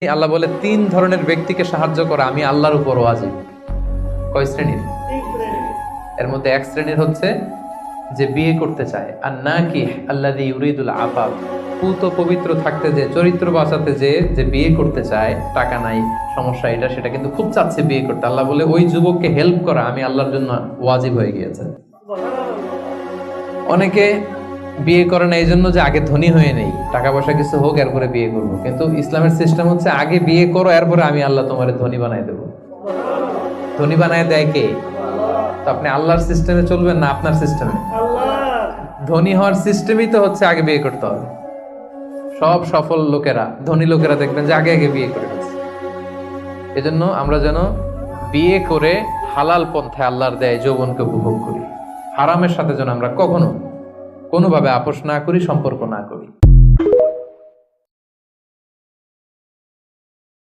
আল্লাহ বলে 3 ধরনের ব্যক্তিকে সাহায্য করা আমি আল্লাহর উপর ওয়াজিব। কয় শ্রেণীর? এর মধ্যে এক শ্রেণীর হচ্ছে যে বিয়ে করতে চায়, আর নাকি আল্লাযী ইউরিদুল আফাফ, পুত পবিত্র থাকতে যে, চরিত্র বাঁচাতে যে বিয়ে করতে চায়, টাকা নাই, সমস্যা এটা সেটা, কিন্তু খুব চাচ্ছে বিয়ে করতে। আল্লাহ বলে ওই যুবককে হেল্প করা আমি আল্লাহর জন্য ওয়াজিব হয়ে গিয়েছে। অনেকে বিয়ে করে না এই জন্য যে আগে ধনী হয়ে নেই, টাকা পয়সা কিছু হোক এরপরে বিয়ে করবো, কিন্তু ইসলামের সিস্টেম হচ্ছে আগে বিয়ে করো, এরপরে আমি আল্লাহ তোমার ধনী বানাই দেবো। ধনী বানায় দেয় কে? তো আপনি আল্লাহর সিস্টেমে চলবেন না আপনার সিস্টেমে? ধনী হওয়ার সিস্টেমই তো হচ্ছে আগে বিয়ে করতে হবে। সব সফল লোকেরা, ধনী লোকেরা দেখবেন যে আগে আগে বিয়ে করে গেছে। এজন্য আমরা যেন বিয়ে করে হালাল পন্থায় আল্লাহর দেয় যৌবনকে উপভোগ করি। হারামের সাথে যেন আমরা কখনো কোনোভাবে আপোষ না করি, সম্পর্ক না